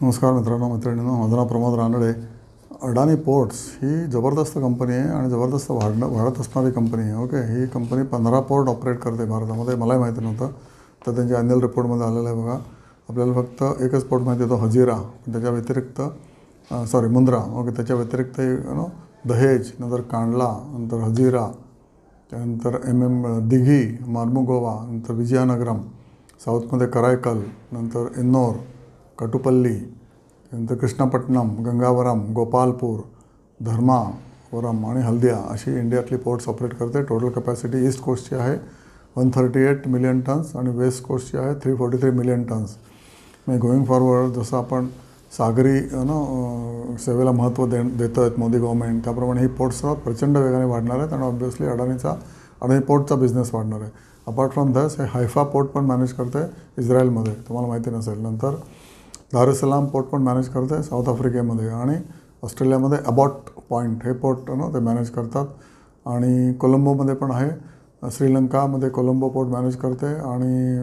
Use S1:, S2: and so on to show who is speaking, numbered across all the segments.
S1: नमस्कार मित्रांनो मैत्रिणींनो, माझं नाव प्रमोद रानडे. अडानी पोर्ट्स ही जबरदस्त कंपनी आहे आणि जबरदस्त वाढत असणारी कंपनी आहे. ओके, ही कंपनी 15 पोर्ट ऑपरेट करते भारतामध्ये. मलाही माहिती नव्हतं, तर त्यांच्या ॲन्युअल रिपोर्टमध्ये आलेलं आहे बघा. आपल्याला फक्त एकच पोर्ट माहिती आहे, तो हजीरा. पण त्याच्या व्यतिरिक्त मुंद्रा. ओके, त्याच्या व्यतिरिक्त दहेज, नंतर कांडला, नंतर हजीरा, त्यानंतर दिघी, मार्मुगोवा, नंतर विजयनगरम, साऊथमध्ये करायकल, नंतर इन्नोर, कटुपल्ली, त्यानंतर कृष्णापट्टणम, गंगावरम, गोपालपूर, धर्मावरम आणि हल्दिया अशी इंडियातली पोर्ट्स ऑपरेट करते. टोटल कॅपॅसिटी ईस्ट कोस्टची आहे 138 मिलियन टन्स आणि वेस्ट कोस्टची आहे 343 मिलियन टन्स. म्हणजे गोईंग फॉरवर्ड जसं आपण सागरी सेवेला महत्त्व देतो आहेत मोदी गव्हर्नमेंट, त्याप्रमाणे ही पोर्ट्स प्रचंड वेगाने वाढणार आहेत आणि ऑब्व्हियसली अडानी पोर्टचा बिझनेस वाढणार आहे. अपार्ट फ्रॉम दॅस हे हायफा पोर्ट पण मॅनेज करते इस्रायलमध्ये, तुम्हाला माहिती नसेल. नंतर दारुसलाम पोर्ट पण मॅनेज करते साऊथ आफ्रिकेमध्ये, आणि ऑस्ट्रेलियामध्ये अबॉट पॉईंट हे पोर्ट ते मॅनेज करतात. आणि कोलंबोमध्ये पण आहे, श्रीलंकामध्ये कोलंबो पोर्ट मॅनेज करते, आणि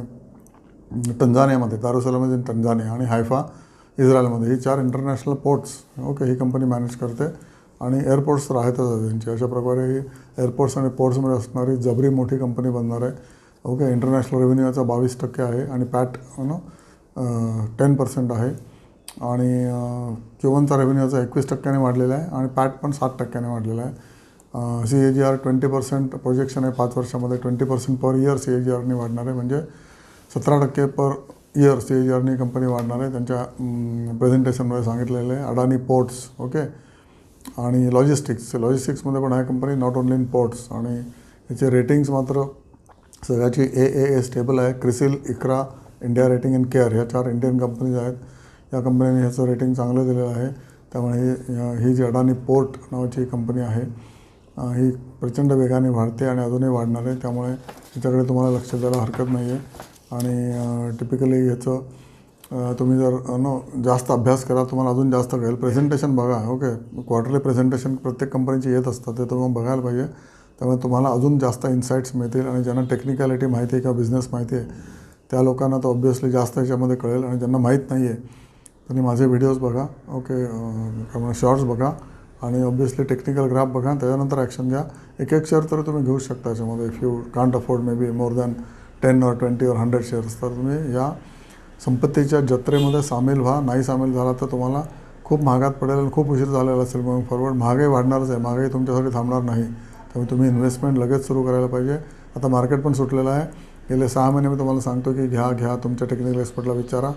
S1: टंझानियामध्ये दारुसलाममध्ये टंझानिया, आणि हायफा इस्रायलमध्ये. ही 4 इंटरनॅशनल पोर्ट्स ओके ही कंपनी मॅनेज करते. आणि एअरपोर्ट्स तर आहेतच त्यांची. अशा प्रकारे ही एअरपोर्ट्स आणि पोर्ट्समध्ये असणारी जबरी मोठी कंपनी बनणार आहे. ओके, इंटरनॅशनल रेव्हेन्यू याचा 22% आहे आणि पॅट 10% आहे. आणि Q1चा रेव्हेन्यू याचा 21% वाढलेला आहे आणि पॅट पण 7% वाढलेला आहे. CAGR 20% प्रोजेक्शन आहे 5 वर्षामध्ये. 20% पर इयर CAGRनी वाढणार आहे, म्हणजे 17% पर इयर CAGRनी कंपनी वाढणार आहे. त्यांच्या प्रेझेंटेशनमध्ये सांगितलेलं आहे. अडानी पोर्ट्स ओके, आणि लॉजिस्टिक्समध्ये पण आहे company, not only in ports. आणि याचे रेटिंग्स मात्र सगळ्याची AAA स्टेबल आहे. CRISIL, Iqra, India rating and care ह्या 4 इंडियन कंपनीज आहेत. या कंपनीने ह्याचं रेटिंग चांगलं दिलेलं आहे. त्यामुळे ही जी अडानी पोर्ट नावाची कंपनी आहे ही प्रचंड वेगाने वाढते आणि अजूनही वाढणार आहे. त्यामुळे ह्याच्याकडे तुम्हाला लक्ष द्यायला हरकत नाही आहे. आणि टिपिकली ह्याचं तुम्ही जर जास्त अभ्यास करा, तुम्हाला अजून जास्त कळेल. प्रेझेंटेशन बघा. ओके, क्वार्टरली प्रेझेंटेशन प्रत्येक कंपनीची येत असतात, ते तुम्ही बघायला पाहिजे. त्यामुळे तुम्हाला अजून जास्त इन्साईट्स मिळतील. आणि ज्यांना टेक्निकॅलिटी माहिती आहे किंवा बिझनेस माहिती आहे त्या लोकांना तर ऑब्व्हियसली जास्त ह्याच्यामध्ये कळेल. आणि ज्यांना माहीत नाही आहे त्यांनी माझे व्हिडिओज बघा. ओके, शॉर्ट्स बघा आणि ऑब्व्हियसली टेक्निकल ग्राफ बघा, त्याच्यानंतर ॲक्शन घ्या. एक शेअर तर तुम्ही घेऊ शकता याच्यामध्ये. If you can't afford may be more than 10 or 20 or 100 shares, तर तुम्ही या संपत्तीच्या जत्रेमध्ये सामील व्हा. नाही सामील झाला तर तुम्हाला खूप महागात पडेल आणि खूप उशीर झालेला असेल. गोईंग फॉरवर्ड महागाई वाढणारच आहे, महागाई तुमच्यासाठी थांबणार नाही. त्यामुळे तुम्ही इन्व्हेस्टमेंट लगेच सुरू करायला पाहिजे. आता मार्केट पण सुटलेलं आहे. गेले 6 महिने मी तुम्हाला सांगतो की घ्या तुमच्या टेक्निकल एक्सपर्टला विचारा.